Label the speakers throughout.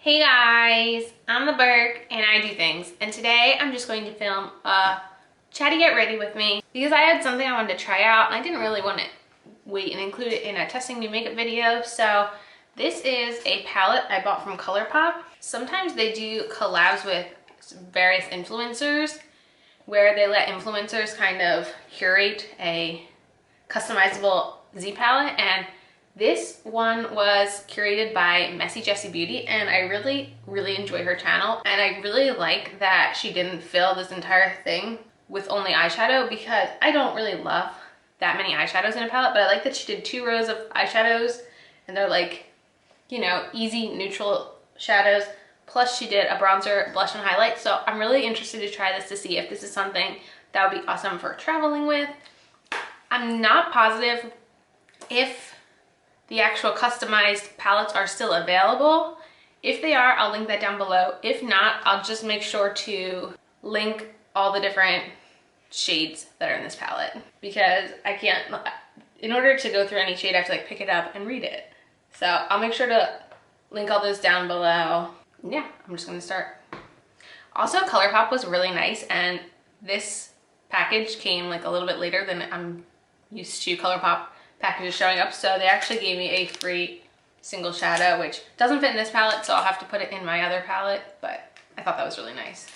Speaker 1: Hey guys, I'm the Burke and I do things, and today I'm just going to film a chatty get ready with me because I had something I wanted to try out and I didn't really want to wait and include it in a testing new makeup video. So this is a palette I bought from ColourPop. Sometimes they do collabs with various influencers where they let influencers kind of curate a customizable Z palette, and this one was curated by Messy Jessie Beauty, and I really enjoy her channel, and I really like that she didn't fill this entire thing with only eyeshadow because I don't really love that many eyeshadows in a palette, but I like that she did 2 rows of eyeshadows and they're like, you know, easy neutral shadows, plus she did a bronzer, blush, and highlight. So I'm really interested to try this to see if this is something that would be awesome for traveling with. I'm not positive if the actual customized palettes are still available. If they are, I'll link that down below. If not, I'll just make sure to link all the different shades that are in this palette because I can't, in order to go through any shade, I have to like pick it up and read it. So I'll make sure to link all those down below. Yeah, I'm just gonna start. Also, ColourPop was really nice, and this package came like a little bit later than I'm used to ColourPop packages showing up, so they actually gave me a free single shadow, which doesn't fit in this palette, so I'll have to put it in my other palette, but I thought that was really nice.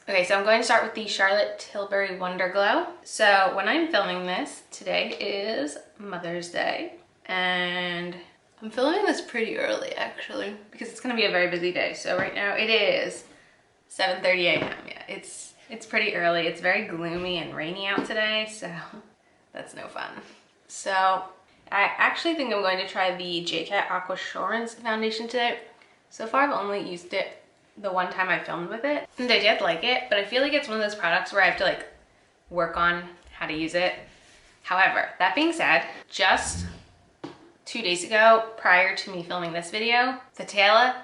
Speaker 1: Okay, so I'm going to start with the Charlotte Tilbury Wonder Glow. So when I'm filming this, today is Mother's Day, and I'm filming this pretty early actually because it's going to be a very busy day. So right now it is 7:30 a.m. Yeah, it's pretty early. It's very gloomy and rainy out today, so that's no fun. So I actually think I'm going to try the JCat Aqua Assurance foundation today. So far I've only used it the one time I filmed with it, and I did like it, but I feel like it's one of those products where I have to like work on how to use it. However, that being said, just 2 days ago, prior to me filming this video, Satella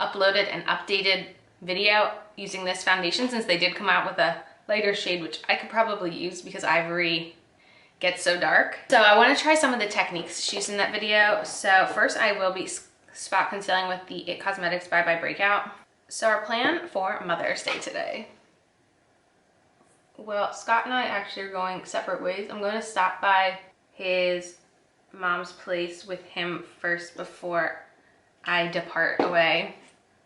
Speaker 1: uploaded an updated video using this foundation, since they did come out with a lighter shade, which I could probably use because Ivory gets so dark. So I want to try some of the techniques she used in that video. So first I will be spot concealing with the It Cosmetics Bye Bye Breakout. So our plan for Mother's Day today. Well, Scott and I actually are going separate ways. I'm going to stop by his mom's place with him first before I depart away.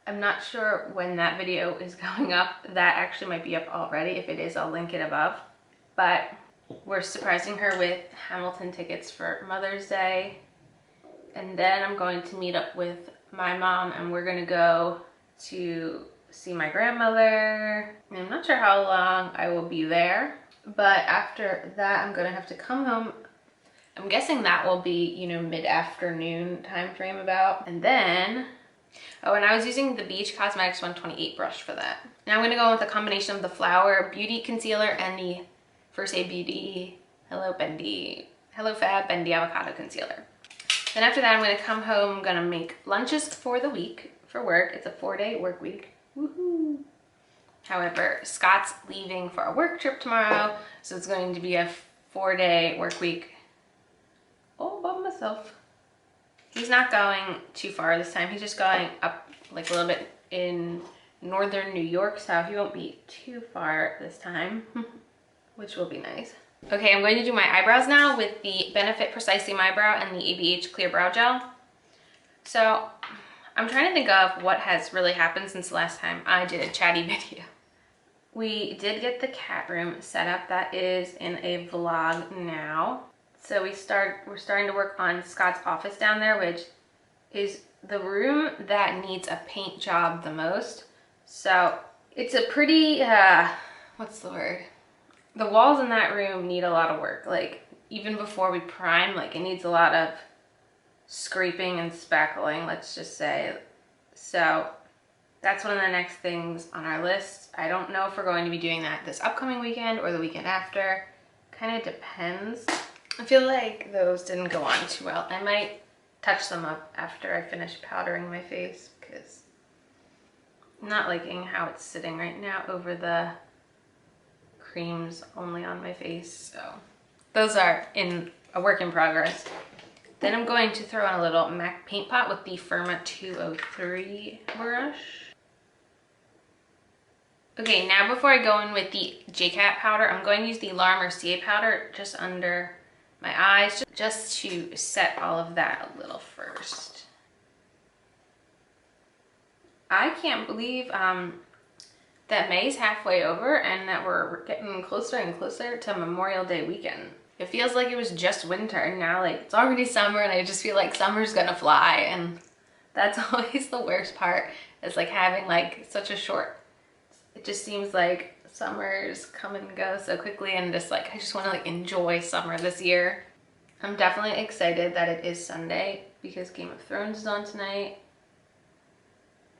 Speaker 1: I'm not sure when that video is going up. That actually might be up already. If it is, I'll link it above. But we're surprising her with Hamilton tickets for Mother's Day. And then I'm going to meet up with my mom and we're gonna go to see my grandmother. And I'm not sure how long I will be there, but after that I'm gonna have to come home. I'm guessing that will be, you know, mid-afternoon time frame about. And then, oh, and I was using the Beach Cosmetics 128 brush for that. Now I'm gonna go with a combination of the Flower Beauty Concealer and the First Aid Beauty Hello Fab Bendy Avocado Concealer. Then after that, I'm gonna come home, I'm gonna make lunches for the week for work. It's a 4-day work week, woohoo. However, Scott's leaving for a work trip tomorrow, so it's going to be a 4-day work week all by myself. He's not going too far this time. He's just going up like a little bit in northern New York, so he won't be too far this time, which will be nice. Okay, I'm going to do my eyebrows now with the Benefit Precisely Eyebrow and the ABH Clear Brow Gel. So I'm trying to think of what has really happened since the last time I did a chatty video. We did get the cat room set up. That is in a vlog now. So we're starting to work on Scott's office down there, which is the room that needs a paint job the most. So it's a pretty, what's the word? The walls in that room need a lot of work. Like even before we prime, like it needs a lot of scraping and spackling, let's just say. So that's one of the next things on our list. I don't know if we're going to be doing that this upcoming weekend or the weekend after. Kind of depends. I feel like those didn't go on too well. I might touch them up after I finish powdering my face because I'm not liking how it's sitting right now over the creams only on my face. So those are in a work in progress. Then I'm going to throw in a little MAC paint pot with the Firma 203 brush. Okay, now before I go in with the JCat powder, I'm going to use the La Mercier powder just under my eyes, just to set all of that a little first. I can't believe that May's halfway over and that we're getting closer and closer to Memorial Day weekend. It feels like it was just winter and now like it's already summer and I just feel like summer's gonna fly, and that's always the worst part, is like having like such a short, it just seems like summers come and go so quickly, and just like I just want to like enjoy summer this year. I'm definitely excited that it is Sunday because Game of Thrones is on tonight.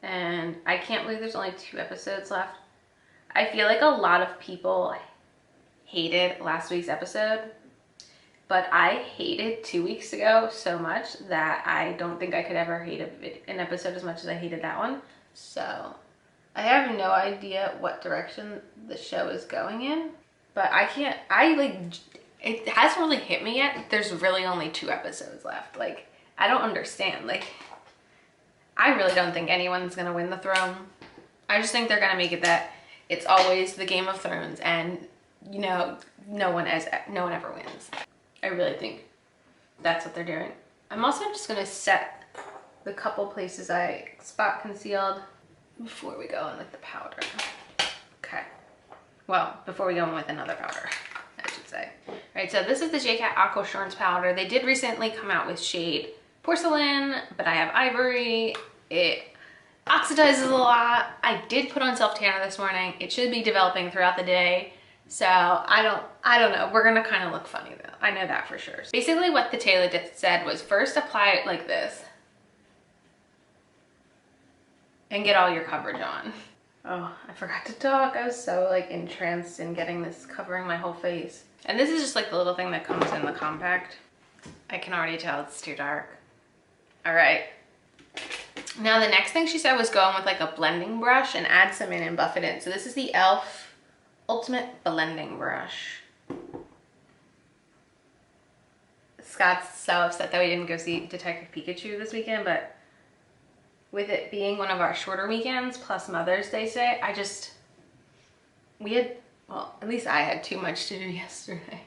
Speaker 1: And I can't believe there's only 2 episodes left. I feel like a lot of people hated last week's episode, but I hated 2 weeks ago so much that I don't think I could ever hate an episode as much as I hated that one. So I have no idea what direction the show is going in, but it hasn't really hit me yet. There's really only 2 episodes left. Like, I don't understand. Like, I really don't think anyone's gonna win the throne. I just think they're gonna make it that it's always the Game of Thrones, and you know, no one ever wins. I really think that's what they're doing. I'm also just gonna set the couple places I spot concealed before we go in with the powder. Okay. Well, before we go in with another powder, I should say. All right, so this is the JCat Aqua Assurance powder. They did recently come out with shade Porcelain, but I have Ivory. It oxidizes a lot. I did put on self tanner this morning. It should be developing throughout the day, so I don't know. We're gonna kind of look funny though. I know that for sure. Basically, what the tailor said was first apply it like this and get all your coverage on. Oh, I forgot to talk. I was so like entranced in getting this covering my whole face. And this is just like the little thing that comes in the compact. I can already tell it's too dark. All right. Now the next thing she said was go in with like a blending brush and add some in and buff it in. So this is the e.l.f. Ultimate Blending Brush. Scott's so upset that we didn't go see Detective Pikachu this weekend, but with it being one of our shorter weekends plus Mother's Day today, well, at least I had too much to do yesterday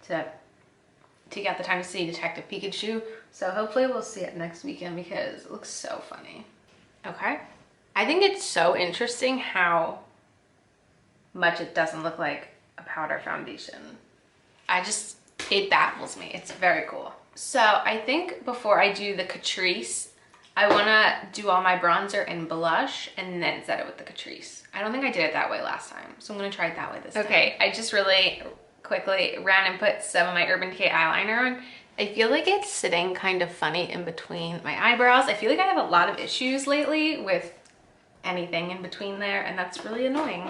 Speaker 1: to take out the time to see Detective Pikachu. So hopefully we'll see it next weekend because it looks so funny. Okay. I think it's so interesting how much it doesn't look like a powder foundation. It baffles me. It's very cool. So I think before I do the Catrice, I wanna do all my bronzer and blush and then set it with the Catrice. I don't think I did it that way last time, so I'm gonna try it that way this time. Okay, I just really quickly ran and put some of my Urban Decay eyeliner on. I feel like it's sitting kind of funny in between my eyebrows. I feel like I have a lot of issues lately with anything in between there, and that's really annoying.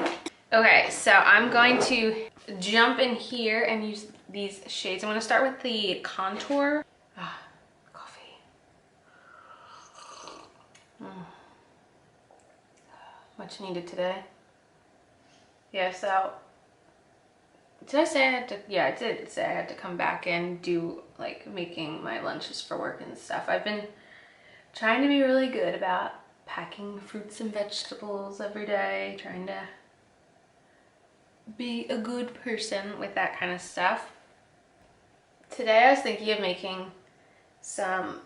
Speaker 1: Okay, so I'm going to jump in here and use these shades. I'm gonna start with the contour. Coffee. Much needed today. Yeah, so did I say I had to? Yeah, I did say I had to come back and do like making my lunches for work and stuff. I've been trying to be really good about packing fruits and vegetables every day, trying to be a good person with that kind of stuff. Today I was thinking of making some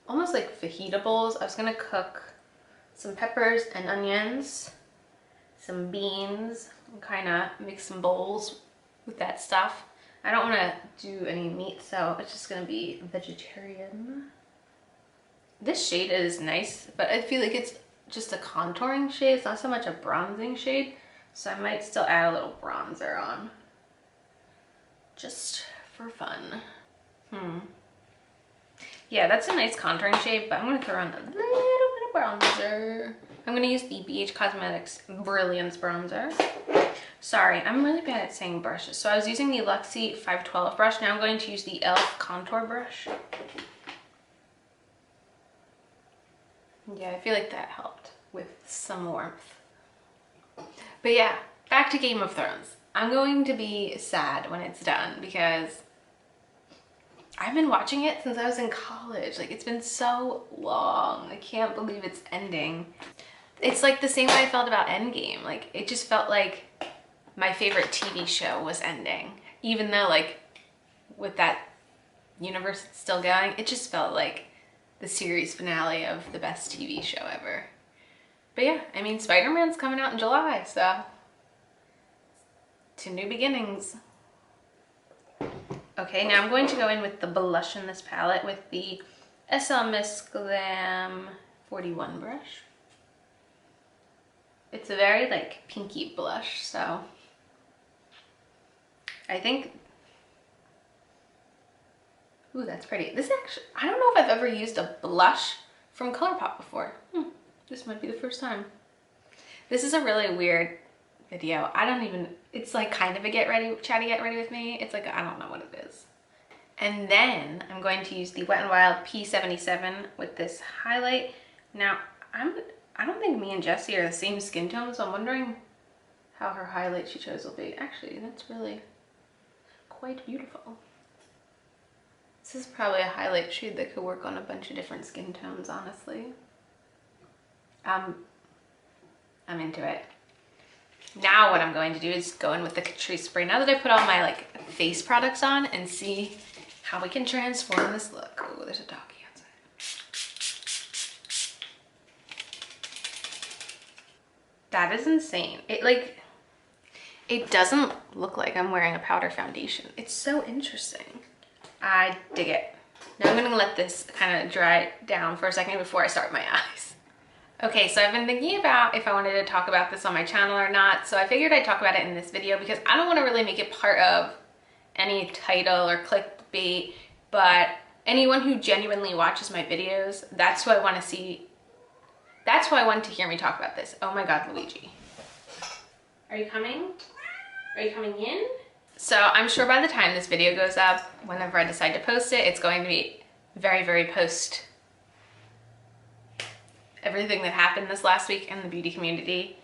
Speaker 1: almost like fajita bowls. I was gonna cook some peppers and onions, some beans, and kind of make some bowls with that stuff. I don't want to do any meat, so it's just gonna be vegetarian. This shade is nice, but I feel like it's just a contouring shade. It's not so much a bronzing shade, so I might still add a little bronzer on, just for fun. Yeah, that's a nice contouring shade, but I'm gonna throw on a little bit of bronzer. I'm gonna use the BH Cosmetics Brilliance Bronzer. Sorry, I'm really bad at saying brushes. So I was using the Luxie 512 brush. Now I'm going to use the e.l.f. contour brush. Yeah, I feel like that helped with some warmth. But yeah, back to Game of Thrones. I'm going to be sad when it's done because I've been watching it since I was in college. Like, it's been so long. I can't believe it's ending. It's like the same way I felt about Endgame. Like, it just felt like my favorite TV show was ending. Even though, like, with that universe still going, it just felt like the series finale of the best TV show ever. But yeah, I mean, Spider-Man's coming out in July, so to new beginnings. Okay, now I'm going to go in with the blush in this palette with the SL Miss Glam 41 brush. It's a very like pinky blush, so I think, ooh, that's pretty. This actually, I don't know if I've ever used a blush from ColourPop before. This might be the first time. This is a really weird video. I don't even, it's like kind of a chatty get ready with me. It's like, I don't know what it is. And then I'm going to use the Wet n Wild P77 with this highlight. Now, I don't think me and Jessie are the same skin tone, so I'm wondering how her highlight she chose will be. Actually, that's really quite beautiful. This is probably a highlight shade that could work on a bunch of different skin tones, honestly. I'm into it. Now what I'm going to do is go in with the Catrice spray. Now that I put all my like face products on, and see how we can transform this look. Oh, there's a doggy outside. That is insane. It doesn't look like I'm wearing a powder foundation. It's so interesting. I dig it. Now I'm gonna let this kind of dry down for a second before I start my eyes. Okay, so I've been thinking about if I wanted to talk about this on my channel or not, so I figured I'd talk about it in this video because I don't want to really make it part of any title or clickbait, but anyone who genuinely watches my videos, that's who I want to see. That's who I want to hear me talk about this. Oh my God, Luigi. Are you coming? Are you coming in? So I'm sure by the time this video goes up, whenever I decide to post it, it's going to be very, very post everything that happened this last week in the beauty community.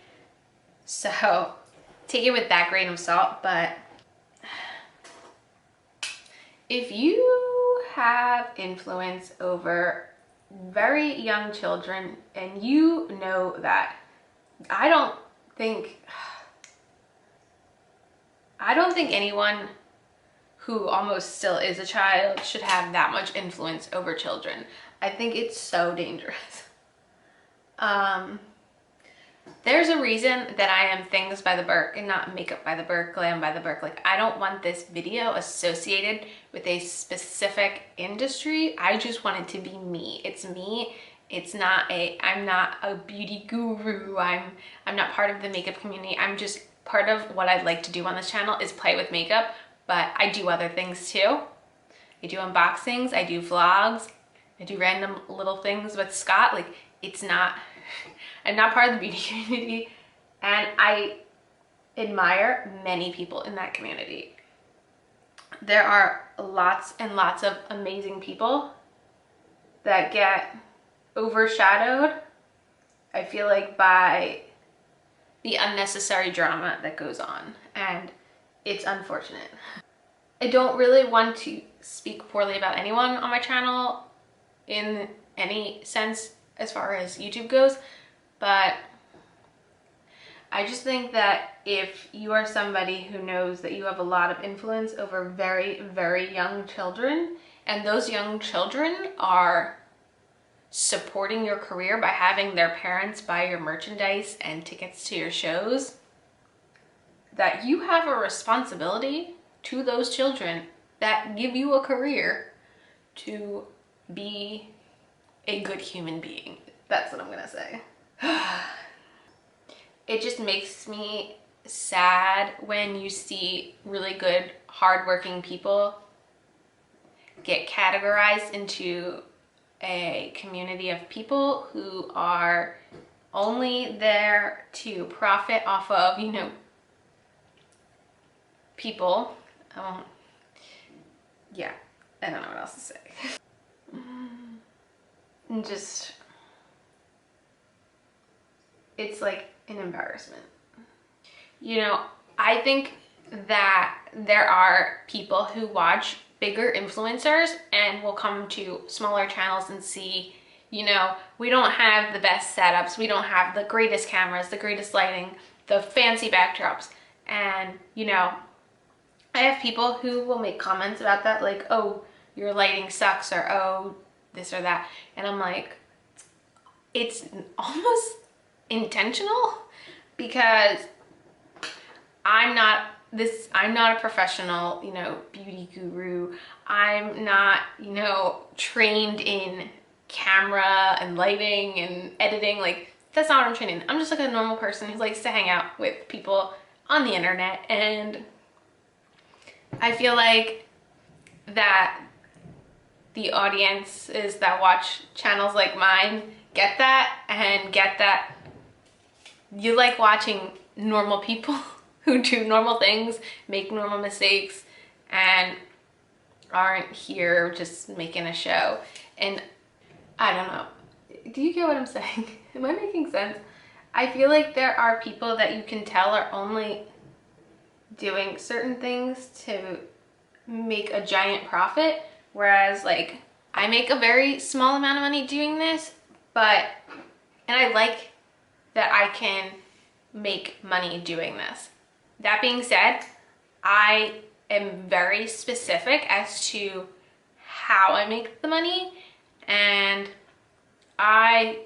Speaker 1: So take it with that grain of salt, but if you have influence over very young children and you know that, I don't think anyone who almost still is a child should have that much influence over children. I think it's so dangerous. There's a reason that I am Things by the Burke and not Makeup by the Burke, Glam by the Burke. Like, I don't want this video associated with a specific industry. I just want it to be me. It's me. It's not I'm not a beauty guru. I'm not part of the makeup community. I'm just part of what I'd like to do on this channel is play with makeup, but I do other things too. I do unboxings, I do vlogs, I do random little things with Scott. Like, I'm not part of the beauty community, and I admire many people in that community. There are lots and lots of amazing people that get overshadowed, I feel like, by the unnecessary drama that goes on, and it's unfortunate. I don't really want to speak poorly about anyone on my channel in any sense as far as YouTube goes, but I just think that if you are somebody who knows that you have a lot of influence over very, very young children, and those young children are supporting your career by having their parents buy your merchandise and tickets to your shows, that you have a responsibility to those children that give you a career to be a good human being. That's what I'm gonna say. It just makes me sad when you see really good, hardworking people get categorized into a community of people who are only there to profit off of, you know, people. Yeah, I don't know what else to say. And just, it's like an embarrassment. You know, I think that there are people who watch bigger influencers and will come to smaller channels and see, you know, we don't have the best setups, we don't have the greatest cameras, the greatest lighting, the fancy backdrops. And, you know, I have people who will make comments about that, like, oh, your lighting sucks, or oh, this or that. And I'm like, it's almost intentional, because I'm not a professional, you know, beauty guru. I'm not, you know, trained in camera and lighting and editing. Like, that's not what I'm trained in. I'm just like a normal person who likes to hang out with people on the internet. And I feel like that the audiences that watch channels like mine get that, and get that you like watching normal people who do normal things, make normal mistakes, and aren't here just making a show. And I don't know. Do you get what I'm saying? Am I making sense? I feel like there are people that you can tell are only doing certain things to make a giant profit, whereas like I make a very small amount of money doing this, and I like that I can make money doing this. That being said, I am very specific as to how I make the money, and I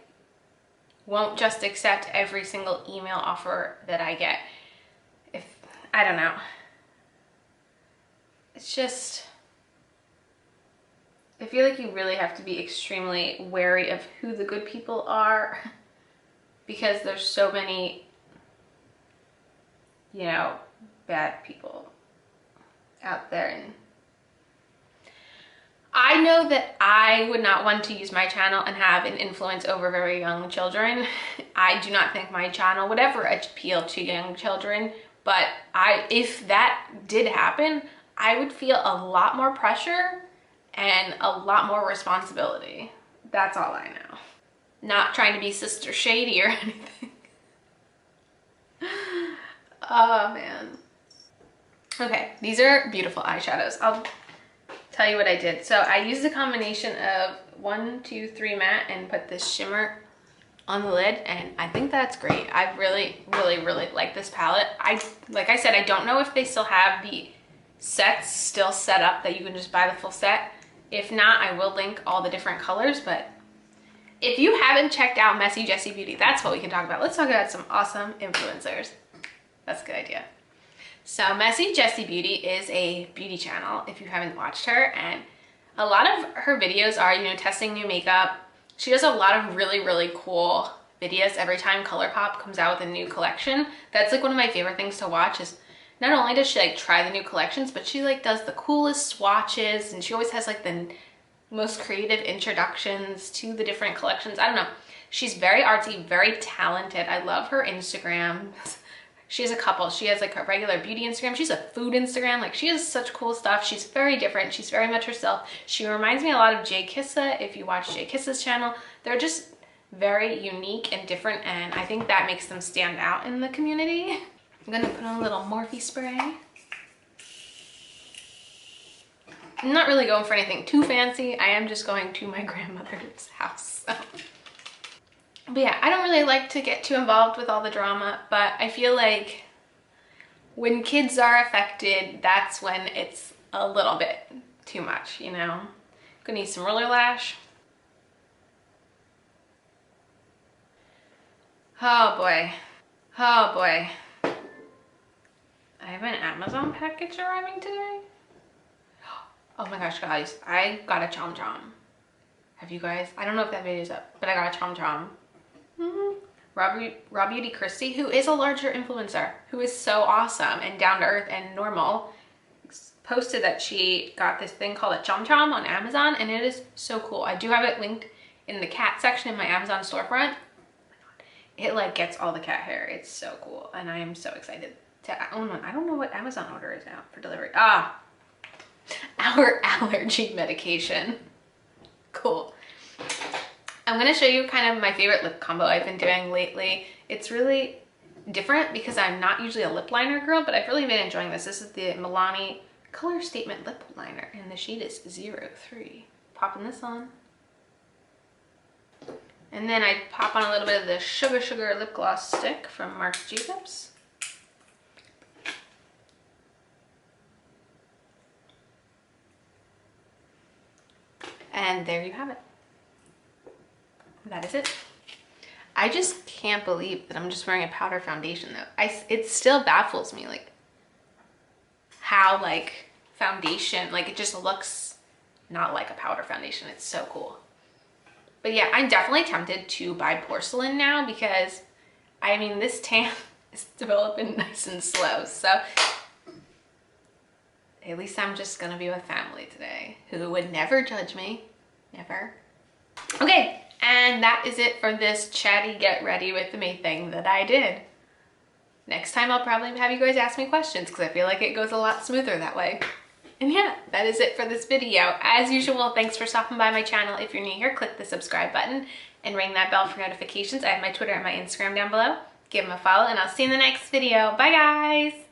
Speaker 1: won't just accept every single email offer that I get. I don't know. It's just, I feel like you really have to be extremely wary of who the good people are, because there's so many, you know, bad people out there. And I know that I would not want to use my channel and have an influence over very young children. I do not think my channel would ever appeal to young children, but if that did happen, I would feel a lot more pressure and a lot more responsibility. That's all I know. Not trying to be Sister Shady or anything. Oh man. Okay, these are beautiful eyeshadows. I'll tell you what I did. So I used a combination of 1, 2, 3 matte and put this shimmer on the lid, and I think that's great. I really like this palette. Like I said, I don't know if they still have the sets still set up that you can just buy the full set. If not, I will link all the different colors. But if you haven't checked out Messy Jessie Beauty, that's what we can talk about. Let's talk about some awesome influencers. That's a good idea. So Messy Jessie Beauty is a beauty channel, if you haven't watched her, and a lot of her videos are, you know, testing new makeup. She does a lot of really cool videos every time ColourPop comes out with a new collection. That's like one of my favorite things to watch. Is not only does she like try the new collections, but she like does the coolest swatches, and she always has like the most creative introductions to the different collections. I don't know. She's very artsy, very talented. I love her Instagram. She has a couple. She has like a regular beauty Instagram. She's a food Instagram. Like, she has such cool stuff. She's very different. She's very much herself. She reminds me a lot of Jay Kissa. If you watch Jay Kissa's channel, they're just very unique and different, and I think that makes them stand out in the community. I'm gonna put on a little Morphe spray. I'm not really going for anything too fancy. I am just going to my grandmother's house. So. But yeah, I don't really like to get too involved with all the drama, but I feel like when kids are affected, that's when it's a little bit too much, you know? I'm gonna need some roller lash. Oh boy. Oh boy. I have an Amazon package arriving today. Oh my gosh, guys, I got a Chom Chom. Have you guys? I don't know if that video's up, but I got a Chom Chom. Raw Beauty Christy, who is a larger influencer, who is so awesome and down to earth and normal, posted that she got this thing called a Chom Chom on Amazon, and it is so cool. I do have it linked in the cat section in my Amazon storefront. It like gets all the cat hair. It's so cool, and I am so excited to own one. I don't know what Amazon order is now for delivery. Ah, our allergy medication. Cool. I'm gonna show you kind of my favorite lip combo I've been doing lately. It's really different because I'm not usually a lip liner girl, but I've really been enjoying this. This is the Milani color statement lip liner, and the shade is 03. Popping this on. And then I pop on a little bit of the Sugar lip gloss stick from Marc Jacobs. And there you have it. That is it. I just can't believe that I'm just wearing a powder foundation though. It still baffles me, like how like foundation, like it just looks not like a powder foundation. It's so cool. But yeah, I'm definitely tempted to buy porcelain now because I mean, this tan is developing nice and slow. So at least I'm just gonna be with family today who would never judge me, never. Okay, and that is it for this chatty get ready with me thing that I did. Next time I'll probably have you guys ask me questions because I feel like it goes a lot smoother that way. And yeah, that is it for this video. As usual, thanks for stopping by my channel. If you're new here, click the subscribe button and ring that bell for notifications. I have my Twitter and my Instagram down below. Give them a follow and I'll see you in the next video. Bye guys!